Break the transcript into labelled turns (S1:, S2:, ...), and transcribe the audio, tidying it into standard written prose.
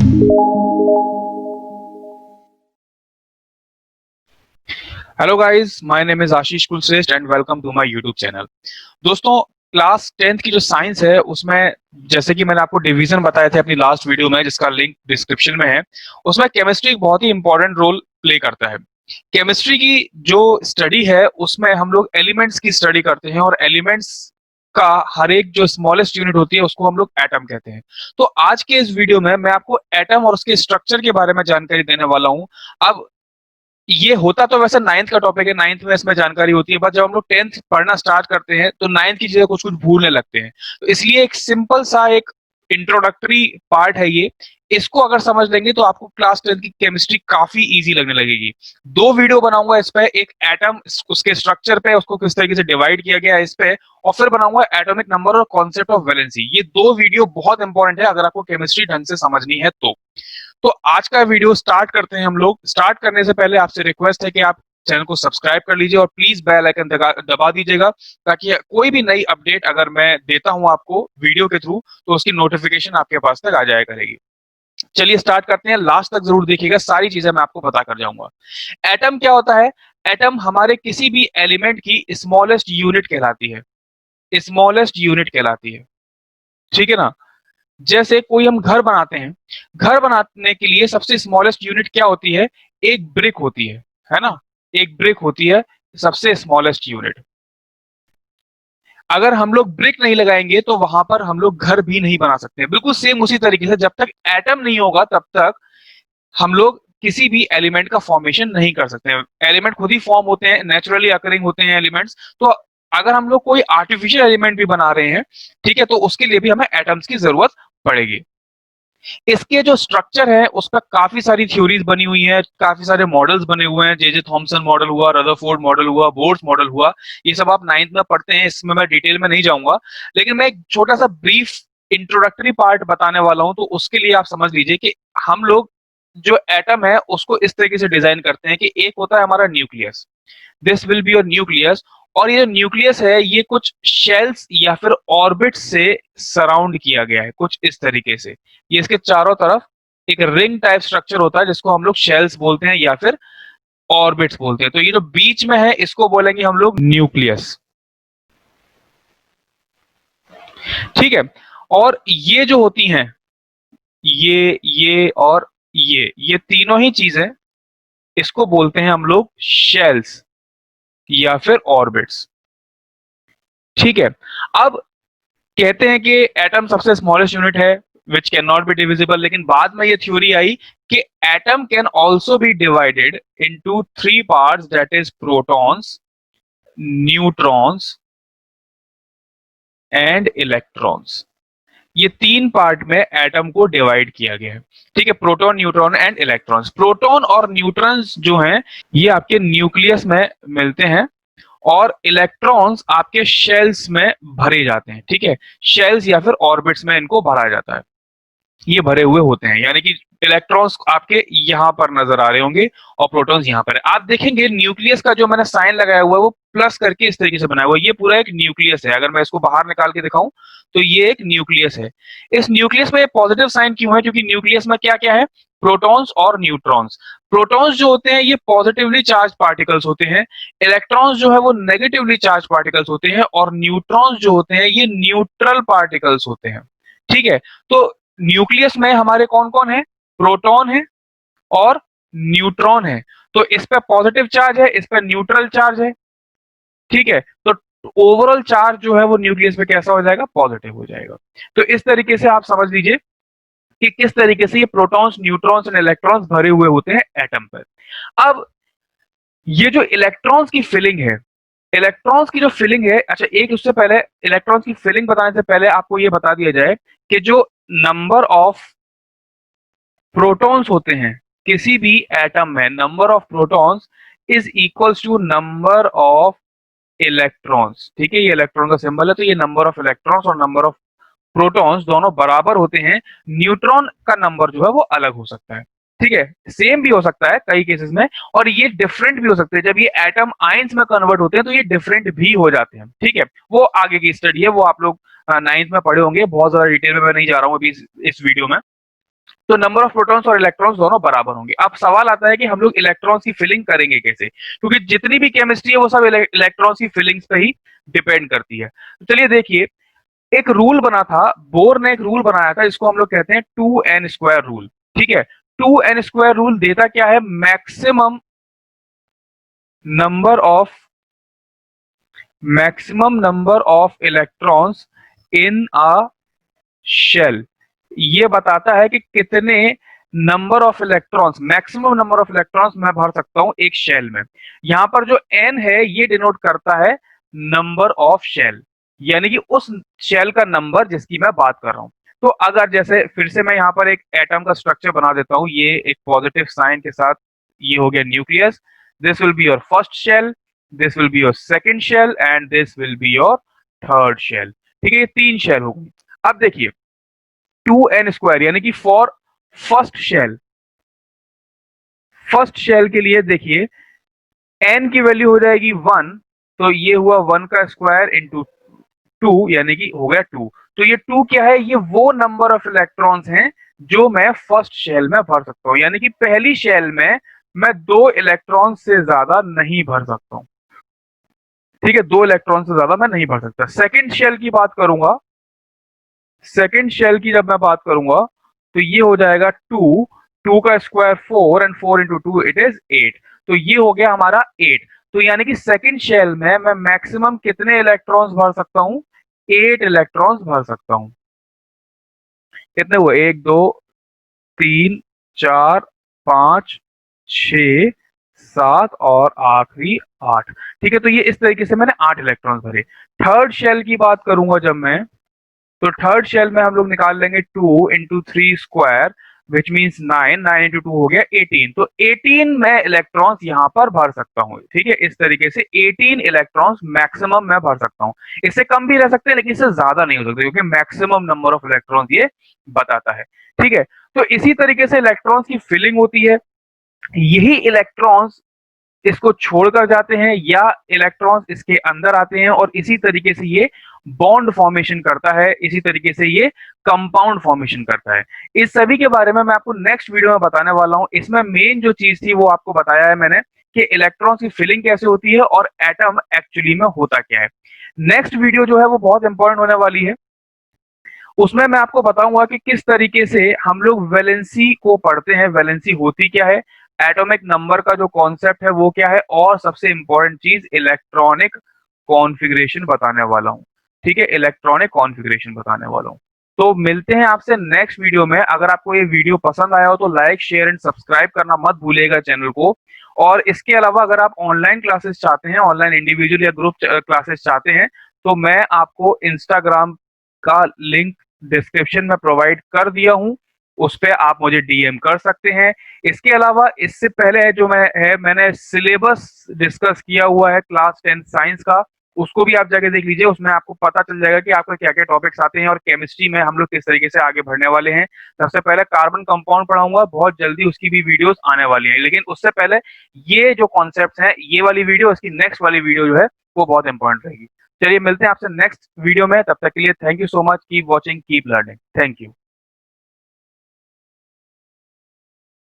S1: Hello guys, my name is Ashish Kulshreshtha and welcome to my YouTube channel. दोस्तों, class 10th की जो science है उसमें जैसे कि मैंने आपको डिवीजन बताए थे अपनी लास्ट वीडियो में, जिसका लिंक डिस्क्रिप्शन में है। उसमें केमिस्ट्री एक बहुत ही इंपॉर्टेंट रोल प्ले करता है। केमिस्ट्री की जो स्टडी है उसमें हम लोग एलिमेंट्स की स्टडी करते हैं, और एलिमेंट्स का हर एक जो स्मॉलेस्ट यूनिट होती है उसको हम लोग एटम कहते हैं। तो आज के इस वीडियो में मैं आपको एटम और उसके स्ट्रक्चर के बारे में जानकारी देने वाला हूं। अब ये होता तो वैसे 9th का टॉपिक है, 9th में इसमें जानकारी होती है, बट जब हम लोग 10th पढ़ना स्टार्ट करते हैं तो 9th की चीजें कुछ कुछ भूलने लगते हैं। तो इसलिए एक सिंपल सा एक इंट्रोडक्टरी पार्ट है ये। इसको अगर समझ लेंगे तो आपको क्लास 10th की केमिस्ट्री काफी इजी लगने लगेगी। दो वीडियो बनाऊंगा इस पे, एक एटम उसके स्ट्रक्चर पे, उसको किस तरीके से डिवाइड किया गया है इस पे, और फिर बनाऊंगा एटॉमिक नंबर और कॉन्सेप्ट ऑफ वैलेंसी। ये दो वीडियो बहुत इंपॉर्टेंट है अगर आपको केमिस्ट्री ढंग से समझनी है तो आज का वीडियो स्टार्ट करते हैं हम लोग। स्टार्ट करने से पहले आपसे रिक्वेस्ट है कि आप चैनल को सब्सक्राइब कर लीजिए और प्लीज बेल आइकन दबा दीजिएगा, ताकि कोई भी नई अपडेट अगर मैं देता हूं आपको वीडियो के थ्रू तो उसकी नोटिफिकेशन आपके पास तक आ जाया करेगी। चलिए स्टार्ट करते हैं, लास्ट तक जरूर देखिएगा, सारी चीजें मैं आपको बता कर जाऊंगा। एटम क्या होता है? एटम हमारे किसी भी एलिमेंट की स्मॉलेस्ट यूनिट कहलाती है। स्मॉलेस्ट यूनिट कहलाती है, ठीक है ना। जैसे कोई हम घर बनाते हैं, घर बनाने के लिए सबसे स्मॉलेस्ट यूनिट क्या होती है? एक ब्रिक होती है ना। एक ब्रिक होती है सबसे स्मॉलेस्ट यूनिट। अगर हम लोग ब्रिक नहीं लगाएंगे तो वहां पर हम लोग घर भी नहीं बना सकते। बिल्कुल सेम उसी तरीके से जब तक एटम नहीं होगा तब तक हम लोग किसी भी एलिमेंट का फॉर्मेशन नहीं कर सकते हैं। एलिमेंट खुद ही फॉर्म होते हैं, नेचुरली अकरिंग होते हैं एलिमेंट्स। तो अगर हम लोग कोई आर्टिफिशियल एलिमेंट भी बना रहे हैं, ठीक है, तो उसके लिए भी हमें एटम्स की जरूरत पड़ेगी। इसके जो स्ट्रक्चर है उस पर काफी सारी थ्योरीज बनी हुई हैं, काफी सारे मॉडल्स बने हुए हैं। जे जे थॉमसन मॉडल हुआ, रदरफोर्ड मॉडल हुआ, बोर्स मॉडल हुआ। ये सब आप 9th में पढ़ते हैं, इसमें मैं डिटेल में नहीं जाऊंगा। लेकिन मैं एक छोटा सा ब्रीफ इंट्रोडक्टरी पार्ट बताने वाला हूं, तो उसके लिए आप समझ लीजिए कि हम लोग जो एटम है उसको इस तरीके से डिजाइन करते हैं कि एक होता है हमारा nucleus. This will be your nucleus. और ये जो न्यूक्लियस है ये कुछ शेल्स या फिर ऑर्बिट से सराउंड किया गया है, कुछ इस तरीके से। ये इसके चारों तरफ एक रिंग टाइप स्ट्रक्चर होता है जिसको हम लोग शेल्स बोलते हैं या फिर ऑर्बिट्स बोलते हैं। तो ये जो बीच में है इसको बोलेंगे हम लोग न्यूक्लियस, ठीक है। और ये जो होती हैं, ये और ये तीनों ही चीजें, इसको बोलते हैं हम लोग शेल्स या फिर ऑर्बिट्स, ठीक है। अब कहते हैं कि एटम सबसे स्मॉलेस्ट यूनिट है which can not be divisible, लेकिन बाद में ये थ्योरी आई कि atom can also be divided into three parts, that is protons, neutrons and electrons. ये तीन पार्ट में एटम को डिवाइड किया गया है, ठीक है। Proton, neutron and electrons. Proton और न्यूट्रॉन्स जो हैं ये आपके न्यूक्लियस में मिलते हैं, और इलेक्ट्रॉन्स आपके शेल्स में भरे जाते हैं, ठीक है। शेल्स या फिर ऑर्बिट्स में इनको भरा जाता है, ये भरे हुए होते हैं। यानी कि इलेक्ट्रॉन्स आपके यहां पर नजर आ रहे होंगे और प्रोटॉन्स यहां पर है। आप देखेंगे न्यूक्लियस का जो मैंने साइन लगाया हुआ है वो प्लस करके इस तरीके से बनाया हुआ है। ये पूरा एक न्यूक्लियस है। अगर मैं इसको बाहर निकाल के दिखाऊं तो ये एक न्यूक्लियस है। इस न्यूक्लियस में पॉजिटिव साइन क्यों है? क्योंकि न्यूक्लियस में क्या क्या है? प्रोटॉन्स और न्यूट्रॉन्स। प्रोटॉन्स जो होते हैं ये पॉजिटिवली चार्ज पार्टिकल्स होते हैं, इलेक्ट्रॉन्स जो है वो नेगेटिवली चार्ज पार्टिकल्स होते हैं, और न्यूट्रॉन्स जो होते हैं ये न्यूट्रल पार्टिकल्स होते हैं, ठीक है। तो न्यूक्लियस में हमारे कौन कौन है? प्रोटॉन है और न्यूट्रॉन है। तो इस पे पॉजिटिव चार्ज है, इस पे न्यूट्रल चार्ज है, ठीक है। तो ओवरऑल चार्ज जो है वो न्यूक्लियस पे कैसा हो जाएगा? पॉजिटिव हो जाएगा। तो इस तरीके से आप समझ लीजिए कि किस तरीके से ये प्रोटॉन्स, न्यूट्रॉन्स और इलेक्ट्रॉन्स भरे हुए होते हैं एटम पर। अब ये जो इलेक्ट्रॉन्स की फिलिंग है, इलेक्ट्रॉन्स की जो फिलिंग है, अच्छा एक उससे पहले इलेक्ट्रॉन्स की फिलिंग बताने से पहले आपको ये बता दिया जाए कि जो नंबर ऑफ प्रोटॉन्स होते हैं किसी भी एटम में, number of protons is equals to number of electrons, ठीक है। ये इलेक्ट्रॉन का सिंबल है, तो ये नंबर ऑफ इलेक्ट्रॉन्स और नंबर ऑफ प्रोटॉन्स दोनों बराबर होते हैं। न्यूट्रॉन का नंबर जो है वो अलग हो सकता है, ठीक है। सेम भी हो सकता है कई केसेस में, और ये डिफरेंट भी हो सकते हैं। जब ये एटम आयंस में कन्वर्ट होते हैं तो ये डिफरेंट भी हो जाते हैं, ठीक है। वो आगे की स्टडी है, वो आप लोग 9th में पढ़े होंगे। बहुत ज्यादा डिटेल में मैं नहीं जा रहा हूं अभी इस वीडियो में। तो नंबर ऑफ प्रोटॉन्स और इलेक्ट्रॉन्स दोनों बराबर होंगे। अब सवाल आता है कि हम लोग इलेक्ट्रॉन्स की फिलिंग करेंगे कैसे, क्योंकि जितनी भी केमिस्ट्री है वो सब इलेक्ट्रॉन्स की फिलिंग्स पे ही डिपेंड करती है। तो चलिए देखिए, एक रूल बना था, बोर ने एक रूल बनाया था, इसको हम लोग कहते हैं 2n² रूल। ठीक है, 2n² रूल देता क्या है, number of maximum number of electrons in a shell. ये बताता है कि कितने number of electrons, maximum number of electrons मैं भर सकता हूं एक शेल में। यहां पर जो n है ये डिनोट करता है नंबर ऑफ शेल, यानी कि उस शेल का नंबर जिसकी मैं बात कर रहा हूं। तो अगर जैसे फिर से मैं यहां पर एक एटम का स्ट्रक्चर बना देता हूं, ये एक पॉजिटिव साइन के साथ, ये हो गया nucleus, this will be your first shell, this will be your second shell and this will be your third shell. ठीक है, ये 3 शेल हो गई। अब देखिए 2n² यानी कि for first shell, first shell के लिए देखिए n की वैल्यू हो जाएगी 1, तो ये हुआ 1 का स्क्वायर इंटू 2 यानी कि हो गया 2। तो ये 2 क्या है, ये वो नंबर ऑफ इलेक्ट्रॉन्स हैं जो मैं फर्स्ट शेल में भर सकता हूं, यानी कि पहली शेल में मैं 2 इलेक्ट्रॉन से ज्यादा नहीं भर सकता हूं। ठीक है, 2 इलेक्ट्रॉन से ज्यादा मैं नहीं भर सकता। सेकेंड शेल की बात करूंगा, सेकेंड शेल की जब मैं बात करूंगा तो ये हो जाएगा 2, 2 का square 4 and 4 into 2 it is 8। तो ये हो गया हमारा 8। तो यानी कि सेकेंड शेल में मैं मैक्सिमम कितने इलेक्ट्रॉन्स भर सकता हूं, 8 इलेक्ट्रॉन्स भर सकता हूं। कितने हुए, 1 2 3 4 5 6 7 और आखिरी 8। ठीक है, तो ये इस तरीके से मैंने 8 इलेक्ट्रॉन्स भरे। थर्ड शेल की बात करूंगा जब मैं, तो थर्ड शेल में हम लोग निकाल लेंगे 2 into 3 square which means 9, 9 into 2 हो गया 18। तो 18 मैं इलेक्ट्रॉन्स यहां पर भर सकता हूं। ठीक है, इस तरीके से 18 इलेक्ट्रॉन्स मैक्सिमम मैं भर सकता हूं। इससे कम भी रह सकते हैं लेकिन इससे ज्यादा नहीं हो सकते, क्योंकि मैक्सिमम नंबर ऑफ इलेक्ट्रॉन्स ये बताता है। ठीक है, तो इसी तरीके से इलेक्ट्रॉन्स की फिलिंग होती है। यही इलेक्ट्रॉन्स इसको छोड़कर जाते हैं या इलेक्ट्रॉन्स इसके अंदर आते हैं, और इसी तरीके से ये बॉन्ड फॉर्मेशन करता है, इसी तरीके से ये कंपाउंड फॉर्मेशन करता है। इस सभी के बारे में मैं आपको नेक्स्ट वीडियो में बताने वाला हूं। इसमें मेन जो चीज थी वो आपको बताया है मैंने कि इलेक्ट्रॉन्स की फिलिंग कैसे होती है और एटम एक्चुअली में होता क्या है। नेक्स्ट वीडियो जो है वो बहुत इंपॉर्टेंट होने वाली है, उसमें मैं आपको बताऊंगा कि किस तरीके से हम लोग वैलेंसी को पढ़ते हैं, वैलेंसी होती क्या है, एटॉमिक नंबर का जो कॉन्सेप्ट है वो क्या है, और सबसे इंपॉर्टेंट चीज इलेक्ट्रॉनिक कॉन्फ़िगरेशन बताने वाला हूं। ठीक है, इलेक्ट्रॉनिक कॉन्फ़िगरेशन बताने वाला हूं। तो मिलते हैं आपसे नेक्स्ट वीडियो में। अगर आपको ये वीडियो पसंद आया हो तो लाइक शेयर एंड सब्सक्राइब करना मत भूलिएगा चैनल को। और इसके अलावा अगर आप ऑनलाइन क्लासेस चाहते हैं, ऑनलाइन इंडिविजुअल या ग्रुप क्लासेस चाहते हैं, तो मैं आपको इंस्टाग्राम का लिंक डिस्क्रिप्शन में प्रोवाइड कर दिया हूं, उस पे आप मुझे डीएम कर सकते हैं। इसके अलावा इससे पहले है जो मैंने सिलेबस डिस्कस किया हुआ है क्लास 10 साइंस का, उसको भी आप जाके देख लीजिए। उसमें आपको पता चल जाएगा कि आपको क्या क्या टॉपिक्स आते हैं और केमिस्ट्री में हम लोग किस तरीके से आगे बढ़ने वाले हैं। सबसे पहले कार्बन कंपाउंड पढ़ाऊंगा, बहुत जल्दी उसकी भी वीडियोस आने वाली हैं, लेकिन उससे पहले ये जो कॉन्सेप्ट हैं, ये वाली वीडियो, इसकी नेक्स्ट वाली वीडियो जो है वो बहुत इंपॉर्टेंट रहेगी। चलिए मिलते हैं आपसे नेक्स्ट वीडियो में, तब तक के लिए thank you so much, keep watching, keep learning, thank you.